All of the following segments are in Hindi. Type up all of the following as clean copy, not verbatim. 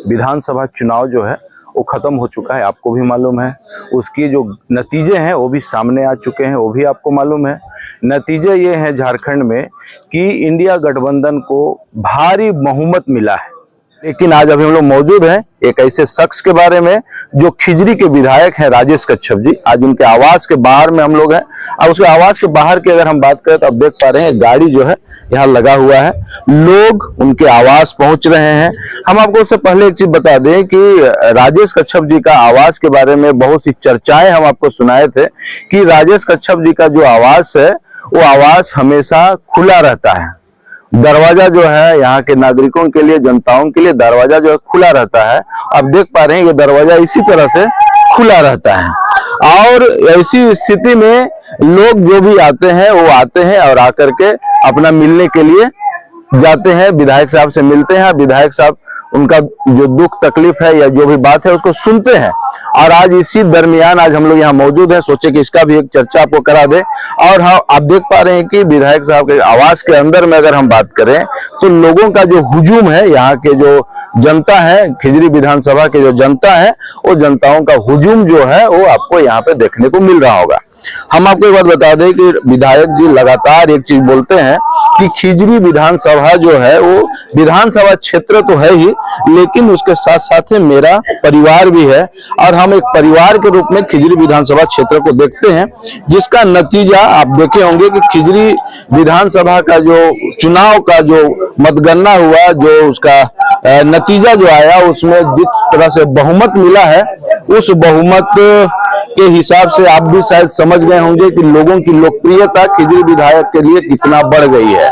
विधानसभा चुनाव जो है वो खत्म हो चुका है, आपको भी मालूम है। उसकी जो नतीजे हैं वो भी सामने आ चुके हैं, वो भी आपको मालूम है। नतीजे ये हैं झारखंड में कि इंडिया गठबंधन को भारी बहुमत मिला है। लेकिन आज अभी हम लोग मौजूद हैं एक ऐसे शख्स के बारे में जो खिजरी के विधायक हैं, राजेश कच्छप जी। आज उनके आवास के बाहर में हम लोग हैं। अब उसके आवास के बाहर की अगर हम बात करें तो आप देख पा रहे हैं गाड़ी जो है यहाँ लगा हुआ है, लोग उनके आवास पहुंच रहे हैं। हम आपको उससे पहले एक चीज बता दें कि राजेश कच्छप जी का आवास के बारे में बहुत सी चर्चाएं हम आपको सुनाए थे कि राजेश कच्छप जी का जो आवास है वो आवास हमेशा खुला रहता है। दरवाजा जो है यहाँ के नागरिकों के लिए, जनताओं के लिए दरवाजा जो है खुला रहता है। आप देख पा रहे हैं ये दरवाजा इसी तरह से खुला रहता है और ऐसी स्थिति में लोग जो भी आते हैं वो आते हैं और आकर के अपना मिलने के लिए जाते हैं, विधायक साहब से मिलते हैं। विधायक साहब उनका जो दुख तकलीफ है या जो भी बात है उसको सुनते हैं। और आज इसी दरमियान आज हम लोग यहाँ मौजूद हैं, सोचे कि इसका भी एक चर्चा आपको करा दे। और हाँ, आप देख पा रहे हैं कि विधायक साहब के आवास के अंदर में अगर हम बात करें तो लोगों का जो हुजूम है, यहाँ के जो जनता है, खिजरी विधानसभा के जो जनता है, वो जनताओं का हुजूम जो है वो आपको यहाँ पे देखने को मिल रहा होगा। हम आपको एक बात बता दें कि विधायक जी लगातार एक चीज बोलते हैं कि खिजरी विधानसभा जो है वो विधानसभा क्षेत्र तो है ही, लेकिन उसके साथ साथ में मेरा परिवार भी है और हम एक परिवार के रूप में खिजरी विधानसभा क्षेत्र को देखते हैं, जिसका नतीजा आप देखे होंगे कि खिजरी विधानसभा का जो चुनाव का जो मतगणना हुआ, जो उसका नतीजा जो आया, उसमें जिस तरह से बहुमत मिला है, उस बहुमत के हिसाब से आप भी शायद समझ गए होंगे कि लोगों की लोकप्रियता खिजरी विधायक के लिए कितना बढ़ गई है।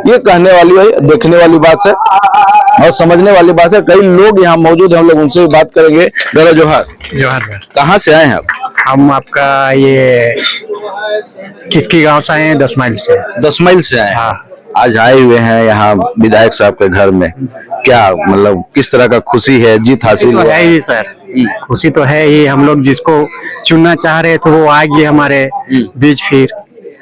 ये कहने वाली है, देखने वाली बात है और समझने वाली बात है। कई लोग यहाँ मौजूद हैं, हम लोग उनसे भी बात करेंगे। दादा जोहार। जोहार। कहाँ से आए हैं आप? हम आपका ये किसकी गांव से आए हैं? 10 माइल से। 10 माइल से आए? हाँ। आज आए हुए हैं यहाँ विधायक साहब के घर में, क्या मतलब किस तरह का खुशी है? जीत हासिल तो है ही सर, खुशी तो है ही। हम लोग जिसको चुनना चाह रहे थे वो आ गए हमारे बीच, फिर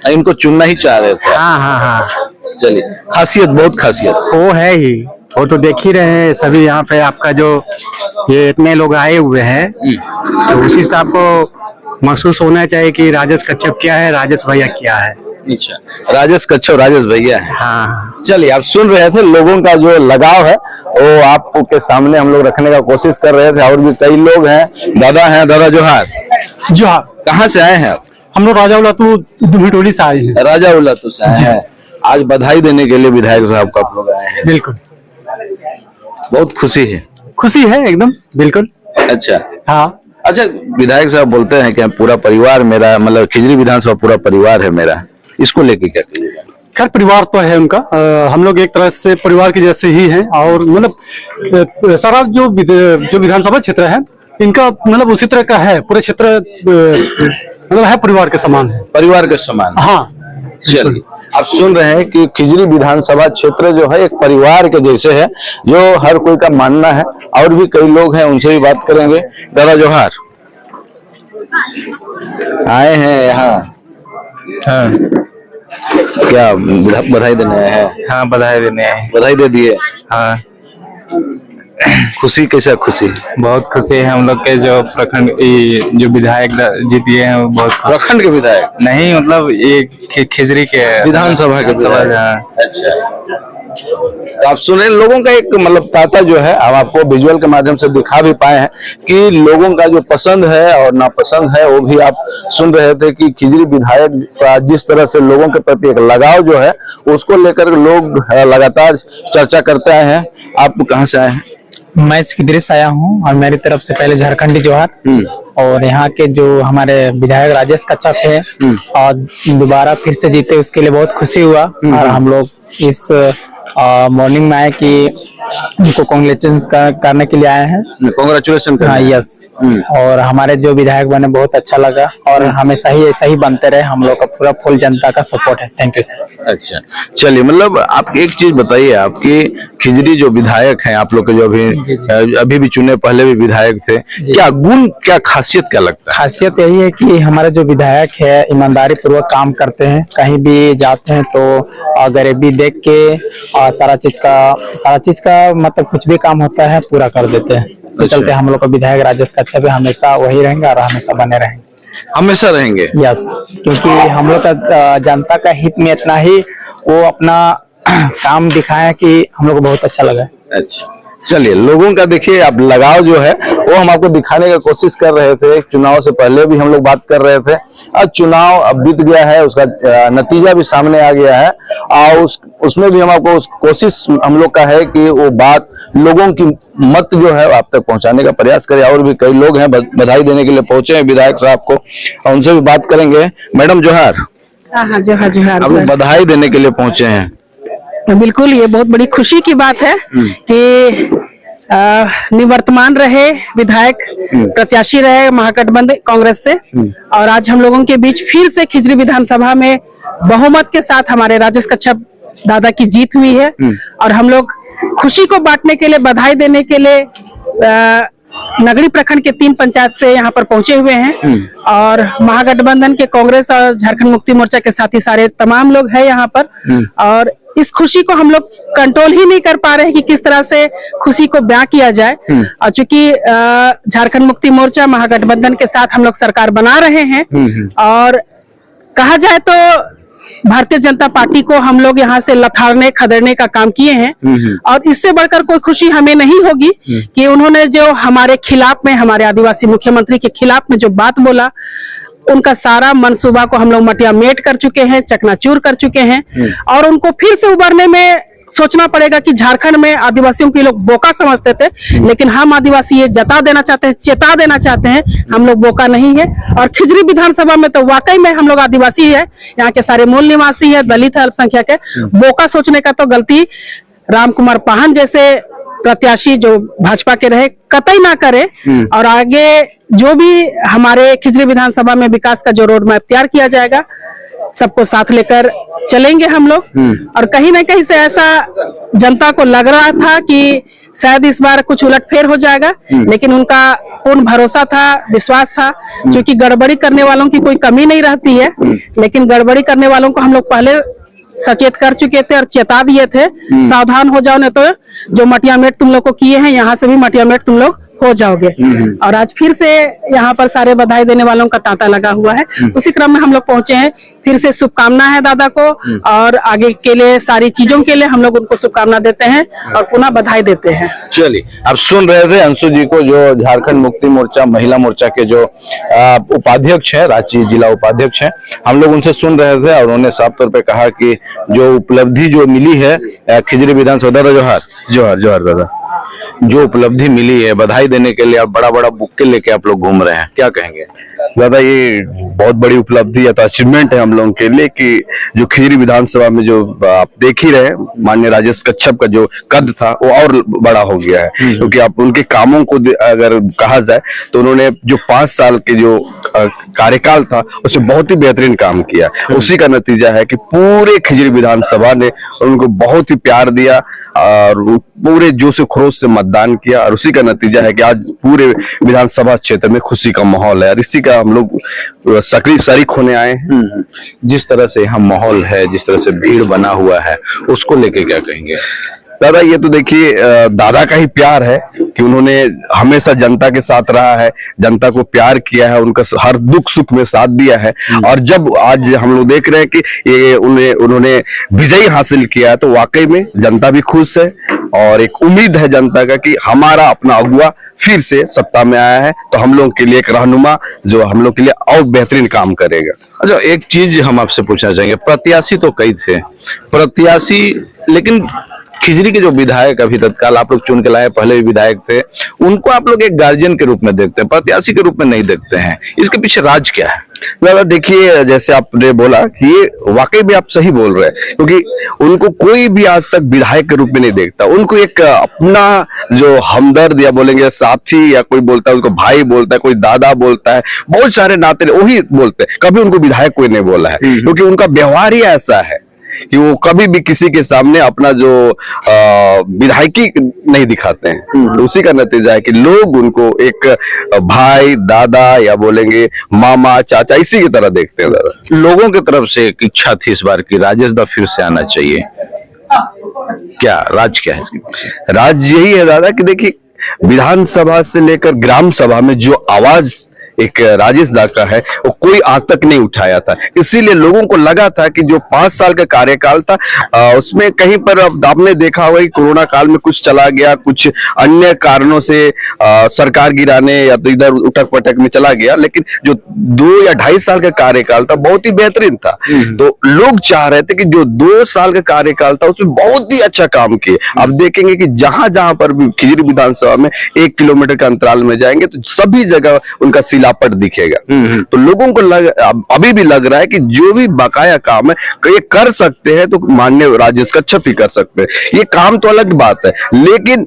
इनको चुनना ही चाह रहे थे। हाँ हाँ हाँ। चलिए, खासियत, बहुत खासियत वो है ही, वो तो देख ही रहे हैं सभी यहाँ पे। आपका जो ये इतने लोग आए हुए हैं तो उसी से आपको महसूस होना चाहिए कि राजेश कच्छप क्या है, राजेश भैया क्या है। अच्छा, राजेश कच्छप राजेश भैया है। हाँ। चलिए, आप सुन रहे थे लोगों का जो लगाव है वो आपको के सामने हम लोग रखने का कोशिश कर रहे थे। और भी कई लोग हैं। दादा हैं, दादा जोहार। जोहार। कहाँ से आए हैं आप? हम लोग राजा उलातू टोली से आए हैं। राजा उलातू से आए हैं। आज बधाई देने के लिए विधायक साहब को आप लोग आए हैं? बिल्कुल, बहुत खुशी है। खुशी है एकदम, बिल्कुल। अच्छा। हाँ। अच्छा, विधायक साहब बोलते हैं कि पूरा परिवार मेरा, मतलब खिजरी विधानसभा पूरा परिवार है मेरा, इसको लेके क्या कहिएगा? खैर, परिवार तो है उनका। हम लोग एक तरह से परिवार के जैसे ही हैं और मतलब सारा जो विधानसभा क्षेत्र है इनका मतलब उसी तरह का है। पूरे क्षेत्र मतलब है परिवार के समान है। परिवार के समान। हाँ। चलिए, आप सुन रहे हैं कि खिजरी विधानसभा क्षेत्र जो है एक परिवार के जैसे है, जो हर कोई का मानना है। और भी कई लोग हैं, उनसे भी बात करेंगे। दादा जोहार। आए हैं यहाँ? हाँ। क्या बधाई देने आए हैं? हाँ, बधाई देने आए। बधाई दे दिए? हाँ। खुशी, कैसा खुशी? बहुत खुशी है हम लोग के जो प्रखंड जो विधायक जीत गए हैं वो बहुत। प्रखंड के विधायक नहीं, मतलब ये खिजरी के विधानसभा के विधायक। अच्छा, तो आप सुने लोगों का एक मतलब ताता जो है, हम आपको विजुअल के माध्यम से दिखा भी पाए हैं कि लोगों का जो पसंद है और नापसंद है वो भी आप सुन रहे थे कि खिजरी विधायक का जिस तरह से लोगों के प्रति एक लगाव जो है उसको लेकर लोग लगातार चर्चा करते आए हैं। आप कहाँ से आए हैं? मैं खिजरी से आया हूँ और मेरी तरफ से पहले झारखंडी जोहार। और यहाँ के जो हमारे विधायक राजेश कच्छप है और दोबारा फिर से जीते उसके लिए बहुत खुशी हुआ। और हम लोग इस मॉर्निंग में आए कि उनको कांग्रेचुलेशन करने के लिए आए हैं। कांग्रेचुलेशन। हाँ, यस। और हमारे जो विधायक बने बहुत अच्छा लगा और हमेशा ही ऐसा ही बनते रहे। हम लोग का पूरा फुल जनता का सपोर्ट है। Thank you sir. अच्छा, चलिए, मतलब आप एक चीज बताइए, आपकी खिजरी जो विधायक हैं आप लोग के, जो अभी भी चुने, पहले भी विधायक थे, क्या गुण, क्या खासियत क्या लगता है? खासियत यही है कि हमारे जो विधायक है ईमानदारी पूर्वक काम करते हैं। कहीं भी जाते हैं तो गरीबी देख के और सारा चीज का मतलब कुछ भी काम होता है पूरा कर देते हैं। इससे चलते हम लोग का विधायक राजेश कच्छप भी हमेशा वही रहेंगे और हमेशा बने रहेंगे। हमेशा रहेंगे। यस, क्योंकि हम लोग का जनता का हित में इतना ही वो अपना काम दिखाया कि हम लोग को बहुत अच्छा लगा। अच्छा, चलिए, लोगों का देखिए आप लगाव जो है वो हम आपको दिखाने का कोशिश कर रहे थे। चुनाव से पहले भी हम लोग बात कर रहे थे, अब चुनाव अब बीत गया है, उसका नतीजा भी सामने आ गया है और उसमें भी हम आपको कोशिश हम लोग का है कि वो बात लोगों की मत जो है आप तक पहुंचाने का प्रयास करें। और भी कई लोग हैं बधाई देने के लिए पहुंचे हैं विधायक साहब को, उनसे भी बात करेंगे। मैडम जोहार। हाँ, जोहार जोहार। आप लोग बधाई देने के लिए पहुंचे हैं। बिल्कुल, ये बहुत बड़ी खुशी की बात है कि निवर्तमान रहे विधायक प्रत्याशी रहे महागठबंधन कांग्रेस से, और आज हम लोगों के बीच फिर से खिजरी विधानसभा में बहुमत के साथ हमारे राजेश कच्छप दादा की जीत हुई है। और हम लोग खुशी को बांटने के लिए, बधाई देने के लिए नगरी प्रखंड के 3 पंचायत से यहाँ पर पहुंचे हुए हैं और महागठबंधन के कांग्रेस और झारखंड मुक्ति मोर्चा के साथी सारे तमाम लोग हैं यहाँ पर। और इस खुशी को हम लोग कंट्रोल ही नहीं कर पा रहे हैं कि किस तरह से खुशी को बयां किया जाए। और चूंकि झारखंड मुक्ति मोर्चा महागठबंधन के साथ हम लोग सरकार बना रहे हैं और कहा जाए तो भारतीय जनता पार्टी को हम लोग यहाँ से लथाड़ने खदेड़ने का काम किए हैं। और इससे बढ़कर कोई खुशी हमें नहीं होगी कि उन्होंने जो हमारे खिलाफ में, हमारे आदिवासी मुख्यमंत्री के खिलाफ में जो बात बोला, उनका सारा मंसूबा को हम लोग मटिया मेट कर चुके हैं, चकनाचूर कर चुके हैं। और उनको फिर से उबरने में सोचना पड़ेगा कि झारखंड में आदिवासियों के लोग बोका समझते थे, लेकिन हम आदिवासी ये जता देना चाहते हैं, चेता देना चाहते हैं, हम लोग बोका नहीं है। और खिजरी विधानसभा में तो वाकई में हम लोग आदिवासी है, यहाँ के सारे मूल निवासी है, दलित है, अल्पसंख्यक है। बोका सोचने का तो गलती राम कुमार पाहन जैसे प्रत्याशी जो भाजपा के रहे कतई ना करे। और आगे जो भी हमारे खिजरी विधानसभा में विकास का जो रोड मैप तैयार किया जाएगा, सबको साथ लेकर चलेंगे हम लोग। और कहीं ना कहीं से ऐसा जनता को लग रहा था कि शायद इस बार कुछ उलटफेर हो जाएगा, लेकिन उनका पूर्ण भरोसा था, विश्वास था। क्योंकि गड़बड़ी करने वालों की कोई कमी नहीं रहती है, लेकिन गड़बड़ी करने वालों को हम लोग पहले सचेत कर चुके थे और चेता दिए थे, सावधान हो जाओ, नहीं तो जो मटिया मेट तुम लोग को किए हैं यहाँ से भी मटिया मेट तुम लोग हो जाओगे। और आज फिर से यहाँ पर सारे बधाई देने वालों का तांता लगा हुआ है। उसी क्रम में हम लोग पहुंचे हैं। फिर से शुभकामना है दादा को, और आगे के लिए सारी चीजों के लिए हम लोग उनको शुभकामना देते हैं और पुनः बधाई देते हैं। चलिए, आप सुन रहे थे अंशु जी को, जो झारखंड मुक्ति मोर्चा महिला मोर्चा के जो उपाध्यक्ष है, रांची जिला उपाध्यक्ष हैं। हम लोग उनसे सुन रहे थे और उन्होंने साफ तौर पे कहा कि जो उपलब्धि जो मिली है खिजरी विधानसभा, दादा जोहार। जोहार जोहार दादा। जो उपलब्धि मिली है, बधाई देने के लिए आप बड़ा बड़ा बुक्के लेके आप लोग घूम रहे हैं, क्या कहेंगे? दादा, ये बहुत बड़ी उपलब्धि है, तो अचीवमेंट है हम लोगों के लिए कि जो खिजरी विधानसभा में जो आप देख ही रहे हैं, माननीय राजेश कच्छप का जो कद था वो और बड़ा हो गया है। क्योंकि आप उनके कामों को अगर कहा जाए तो उन्होंने जो 5 साल के जो कार्यकाल था उसमें बहुत ही बेहतरीन काम किया। उसी का नतीजा है कि पूरे खिजरी विधानसभा ने उनको बहुत ही प्यार दिया और पूरे जोश खरोश से मतदान किया। और उसी का नतीजा है कि आज पूरे विधानसभा क्षेत्र में खुशी का माहौल है और इसी का हम लोग सक्रिय शरीक होने आए हैं। जिस तरह से यहाँ माहौल है, जिस तरह से भीड़ बना हुआ है, उसको लेके क्या कहेंगे? दादा, ये तो देखिए दादा का ही प्यार है कि उन्होंने हमेशा जनता के साथ रहा है, जनता को प्यार किया है, उनका हर दुख सुख में साथ दिया है। और जब आज हम लोग देख रहे हैं कि ये उन्होंने विजयी हासिल किया है, तो वाकई में जनता भी खुश है और एक उम्मीद है जनता का कि हमारा अपना अगुआ फिर से सत्ता में आया है, तो हम लोग के लिए एक रहनुमा जो हम लोग के लिए और बेहतरीन काम करेगा। अच्छा, एक चीज हम आपसे पूछना चाहेंगे, प्रत्याशी तो कई थे प्रत्याशी, लेकिन खिजरी के जो विधायक अभी तत्काल आप लोग चुन के लाए, पहले भी विधायक थे, उनको आप लोग एक गार्जियन के रूप में देखते हैं, प्रत्याशी के रूप में नहीं देखते हैं। इसके पीछे राज क्या है? दादा देखिए, जैसे आपने बोला कि ये वाकई में आप सही बोल रहे हैं, क्योंकि उनको कोई भी आज तक विधायक के रूप में नहीं देखता। उनको एक अपना जो हमदर्द या बोलेंगे साथी, या कोई बोलता है उसको भाई बोलता है, कोई दादा बोलता है, बहुत सारे नाते वही बोलते हैं। कभी उनको विधायक कोई नहीं बोला है, क्योंकि उनका व्यवहार ही ऐसा है कि वो कभी भी किसी के सामने अपना जो विधायकी नहीं दिखाते हैं। तो उसी का नतीजा है कि लोग उनको एक भाई, दादा या बोलेंगे मामा, चाचा, इसी की तरह देखते हैं। दादा, लोगों की तरफ से एक इच्छा थी इस बार की राजेश दा फिर से आना चाहिए, क्या राज क्या है इसके पीछे? राज यही है दादा कि देखिए, विधानसभा से लेकर ग्राम सभा में जो आवाज एक राजेश दा का है वो कोई आज तक नहीं उठाया था। इसीलिए लोगों को लगा था कि जो 5 साल का कार्यकाल था उसमें कहीं पर अब आपने देखा होगा कि कोरोना काल में कुछ चला गया, कुछ अन्य कारणों से सरकार गिराने या तो इधर उठक पटक में चला गया, लेकिन जो 2 या 2.5 साल का कार्यकाल था बहुत ही बेहतरीन था। तो लोग चाह रहे थे कि जो 2 साल का कार्यकाल था उसमें बहुत ही अच्छा काम किए। अब देखेंगे कि जहां जहां पर भी खिजरी विधानसभा में 1 किलोमीटर के अंतराल में जाएंगे तो सभी जगह उनका शिलापट दिखेगा। तो लोगों को अभी भी लग रहा है कि जो भी बकाया काम है ये कर सकते हैं तो माननीय राजेश कच्छप ही कर सकते हैं। ये काम तो अलग बात है, लेकिन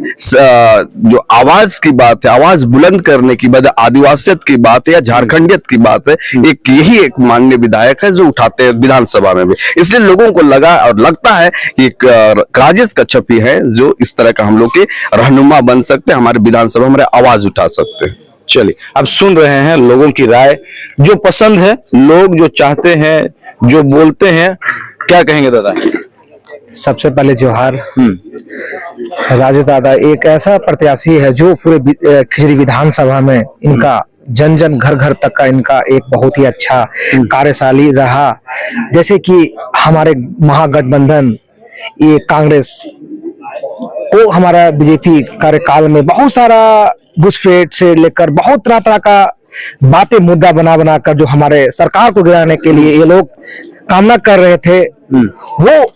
जो आवाज की बात है, आवाज बुलंद करने की बात है, आदिवासियत की बात है या झारखंडियत की बात है, एक यही एक माननीय विधायक है जो उठाते हैं विधानसभा में भी। इसलिए लोगों को लगा और लगता है कि राजेश कच्छप ही है जो इस तरह का हम लोग के रहनुमा बन सकते हैं, हमारे विधानसभा हमारे आवाज उठा सकते हैं। चलिए, अब सुन रहे हैं लोगों की राय, जो पसंद है, लोग जो चाहते हैं, जो बोलते हैं, क्या कहेंगे दादा? सबसे पहले जोहार। राजेश दादा एक ऐसा प्रत्याशी है जो पूरे खिजरी विधानसभा में इनका जन जन घर घर तक का इनका एक बहुत ही अच्छा कार्यशाली रहा। जैसे कि हमारे महागठबंधन ये कांग्रेस को हमारा बीजेपी कार्यकाल में बहुत सारा घुसपैठ से लेकर बहुत तरह तरह का बातें मुद्दा बना बना कर जो हमारे सरकार को गिराने के लिए ये लोग कामना कर रहे थे, वो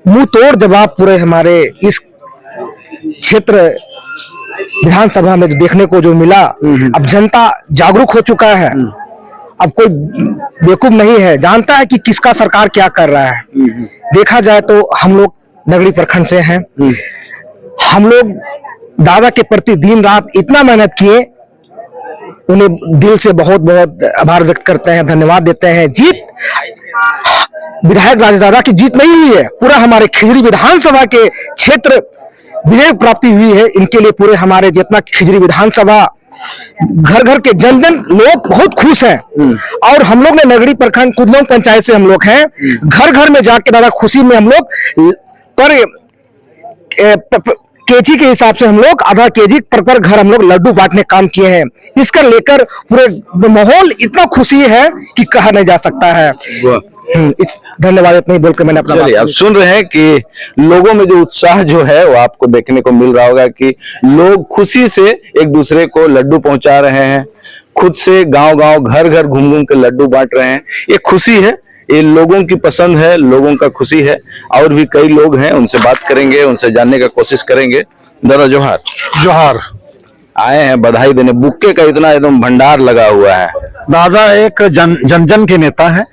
मुंह तोड़ जवाब पूरे हमारे इस क्षेत्र विधानसभा में देखने को जो मिला। अब जनता जागरूक हो चुका है, अब कोई बेवकूफ नहीं है, जानता है कि किसका सरकार क्या कर रहा है। देखा जाए तो हम लोग नगरी प्रखंड से हैं, हम लोग दादा के प्रति दिन रात इतना मेहनत किए, उन्हें दिल से बहुत बहुत आभार व्यक्त करते हैं, धन्यवाद देते हैं। जीत विधायक राजेश दादा की जीत नहीं हुई है, पूरा हमारे खिजरी विधानसभा के क्षेत्र विजय प्राप्ति हुई है। इनके लिए पूरे हमारे जितना खिजरी विधानसभा घर घर के जन जन लोग बहुत खुश हैं। और हम लोग ने नगरी प्रखंड कुदलों पंचायत से हम लोग हैं, घर घर में जाके दादा खुशी में हम लोग पर केजी के हिसाब से हम लोग आधा केजी पर घर हम लोग लड्डू बांटने काम किए हैं। इसका लेकर पूरे माहौल इतना खुशी है कि कहा नहीं जा सकता है। इस धन्यवाद इतना ही बोलकर मैंने अपना चलिए, अब सुन रहे हैं कि लोगों में जो उत्साह जो है वो आपको देखने को मिल रहा होगा कि लोग खुशी से एक दूसरे को लड्डू पहुंचा रहे हैं, खुद से गांव गांव घर घर घूम घूम के लड्डू बांट रहे हैं। ये खुशी है, ये लोगों की पसंद है, लोगों का खुशी है। और भी कई लोग हैं, उनसे बात करेंगे, उनसे जानने का कोशिश करेंगे। दादा जोहार। जोहार। आए हैं बधाई देने, बुक्के का इतना एकदम भंडार लगा हुआ है। दादा एक जन जन के नेता हैं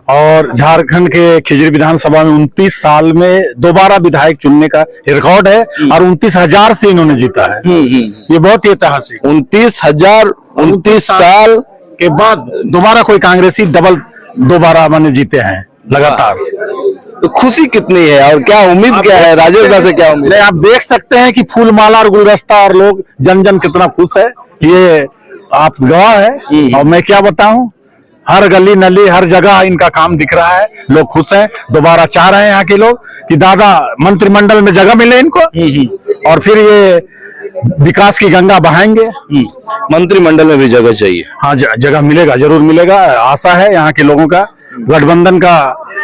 और झारखंड के खिजरी विधानसभा में 29 साल में दोबारा विधायक चुनने का रिकॉर्ड है और 29,000 से इन्होंने जीता है। ये बहुत ही ऐतिहासिक। 29 साल के बाद दोबारा कोई कांग्रेसी दोबारा मैंने जीते हैं लगातार। तो खुशी कितनी है और क्या उम्मीद क्या है राजेश दा से, क्या उम्मीद? आप देख सकते हैं कि फूलमाला और गुलदस्ता और लोग जन जन कितना खुश है, ये आप गवाह है। और मैं क्या बताऊं, हर गली नली हर जगह इनका काम दिख रहा है, लोग खुश हैं। दोबारा चाह रहे हैं यहाँ के लोग कि दादा मंत्रिमंडल में जगह मिले इनको और फिर ये विकास की गंगा बहाएंगे। मंत्रिमंडल में भी जगह चाहिए। हाँ, जगह मिलेगा, जरूर मिलेगा। आशा है यहाँ के लोगों का, गठबंधन का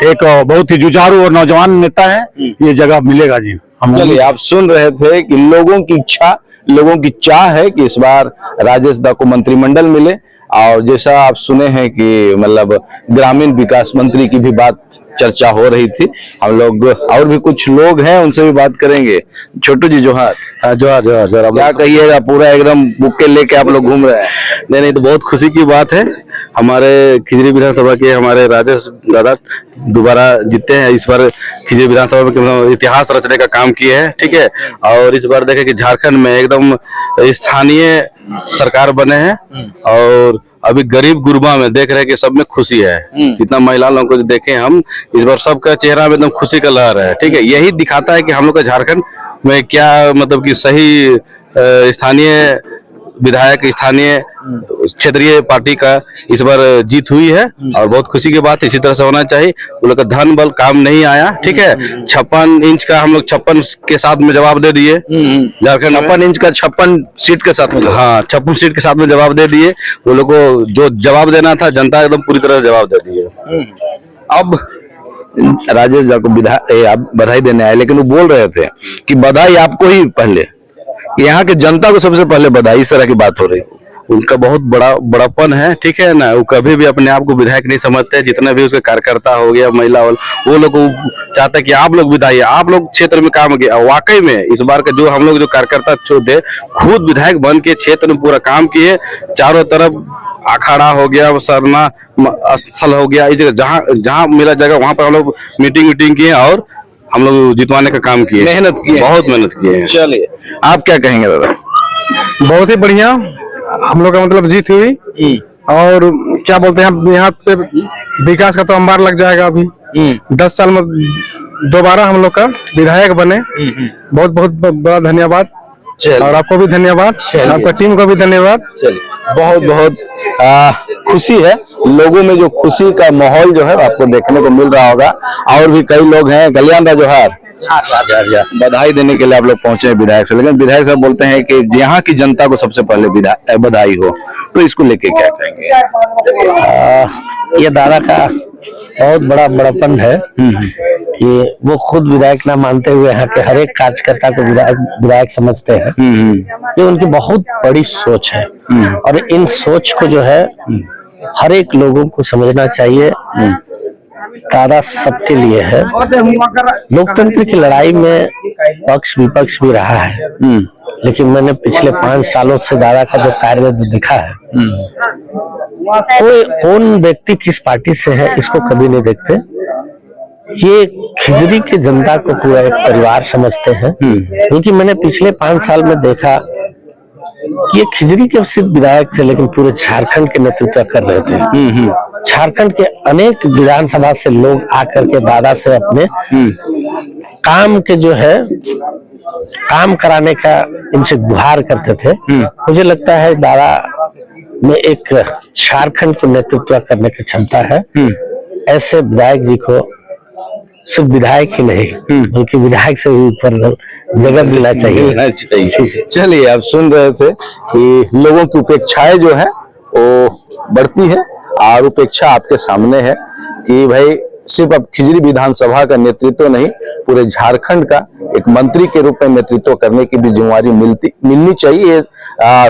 एक बहुत ही जुझारू और नौजवान नेता है, ये जगह मिलेगा जी। चलिए, आप सुन रहे थे कि लोगों की इच्छा, लोगों की चाह है कि इस बार राजेश दा को मंत्रिमंडल मिले। और जैसा आप सुने हैं कि मतलब ग्रामीण विकास मंत्री की भी बात चर्चा हो रही थी। हम लोग और भी कुछ लोग हैं, उनसे भी बात करेंगे। छोटू जी जोहार। जोहार जोहार जोहार। क्या कहिएगा, पूरा एकदम बुक्के लेके आप लोग घूम रहे हैं? नहीं, तो बहुत खुशी की बात है। हमारे खिजरी विधानसभा के हमारे राजेश दादा दोबारा जीते हैं। इस बार खिजरी विधानसभा में इतिहास रचने का काम किए हैं, ठीक है। और इस बार देखें कि झारखंड में एकदम स्थानीय सरकार बने हैं और अभी गरीब गुरबा में देख रहे हैं कि सब में खुशी है। जितना महिला लोगों को देखें हम, इस बार सबका चेहरा में एकदम खुशी का लहर है, ठीक है। यही दिखाता है कि हम लोग का झारखंड में क्या मतलब कि सही स्थानीय विधायक, स्थानीय क्षेत्रीय पार्टी का इस बार जीत हुई है और बहुत खुशी की बात है। इसी तरह से होना चाहिए। वो लोग का धन बल काम नहीं आया, ठीक है। 56 इंच का हम लोग 56 के साथ में जवाब दे दिए झारखंड में। 56 इंच का 56 सीट के साथ में, हाँ 56 सीट के साथ में जवाब दे दिए। वो लोग को जो जवाब देना था जनता एकदम पूरी तरह जवाब दे दिए। अब राजेश जी को आप बधाई देने आए, लेकिन वो बोल रहे थे कि बधाई आपको ही पहले, यहाँ के जनता को सबसे पहले बधाई, इस तरह की बात हो रही है। उनका बहुत बड़ापन है, ठीक है ना। वो कभी भी अपने आप को विधायक नहीं समझते। जितना भी उसके कार्यकर्ता हो गया, महिला वो लोग चाहते हैं कि आप लोग विधायक, आप लोग क्षेत्र में काम किए। वाकई में इस बार का जो हम लोग जो कार्यकर्ता थे, खुद विधायक बन के क्षेत्र में पूरा काम किए। चारों तरफ अखाड़ा हो गया, सरना स्थल हो गया, जहाँ जहाँ मिला जगह वहां पर हम लोग मीटिंग किए और हम लोग जितवाने का काम किए, मेहनत किए, बहुत मेहनत किए हैं। चलिए, आप क्या कहेंगे दादा? बहुत ही बढ़िया हम लोग का मतलब जीत हुई। और क्या बोलते हैं, यहाँ पे विकास का तो अंबार लग जाएगा। अभी 10 साल में दोबारा हम लोग का विधायक बने। बहुत बहुत बड़ा धन्यवाद। और आपको भी धन्यवाद, आपका टीम को भी धन्यवाद। बहुत बहुत खुशी है। लोगों में जो खुशी का माहौल जो है आपको देखने को मिल रहा होगा। और भी कई लोग हैं। कल्याण दा जोहार, बधाई देने के लिए आप लोग पहुंचे हैं विधायक से, लेकिन विधायक साहब बोलते हैं कि यहाँ की जनता को सबसे पहले बधाई हो, तो इसको लेके क्या कहेंगे? ये दादा का बहुत बड़ा बड़ापन है कि वो खुद विधायक ना मानते हुए यहाँ के हर एक कार्यकर्ता को विधायक समझते हैं। ये उनकी बहुत बड़ी सोच है और इन सोच को जो है हर एक लोगों को समझना चाहिए। दादा सबके लिए है। लोकतंत्र की लड़ाई में पक्ष विपक्ष भी रहा है, लेकिन मैंने पिछले 5 सालों से दादा का जो कार्य दिखा है, कोई कौन व्यक्ति किस पार्टी से है इसको कभी नहीं देखते। ये खिजरी के जनता को पूरा एक परिवार समझते हैं। क्योंकि मैंने पिछले 5 साल में देखा कि ये खिजरी के सिर्फ विधायक थे, लेकिन पूरे झारखंड के नेतृत्व कर रहे थे। झारखंड के अनेक विधानसभा से लोग आकर के दादा से अपने काम के जो है काम कराने का इनसे गुहार करते थे। मुझे लगता है दादा में एक झारखंड को नेतृत्व करने की क्षमता है। ऐसे विधायक जी को सिर्फ विधायक ही नहीं बल्कि विधायक से भी ऊपर जगह मिलना चाहिए। चलिए, आप सुन रहे थे कि लोगों की उपेक्षाएं जो है वो बढ़ती है और उपेक्षा आपके सामने है कि भाई सिर्फ अब खिजरी विधानसभा का नेतृत्व नहीं, पूरे झारखंड का एक मंत्री के रूप में नेतृत्व करने की भी जिम्मेवारी मिलनी चाहिए। ये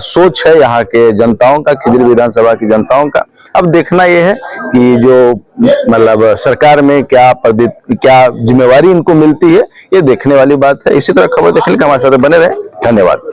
सोच है यहाँ के जनताओं का, खिजरी विधानसभा की जनताओं का। अब देखना ये है कि जो मतलब सरकार में क्या जिम्मेवारी इनको मिलती है, ये देखने वाली बात है। इसी तरह खबर देखने के हमारे साथ बने रहे। धन्यवाद।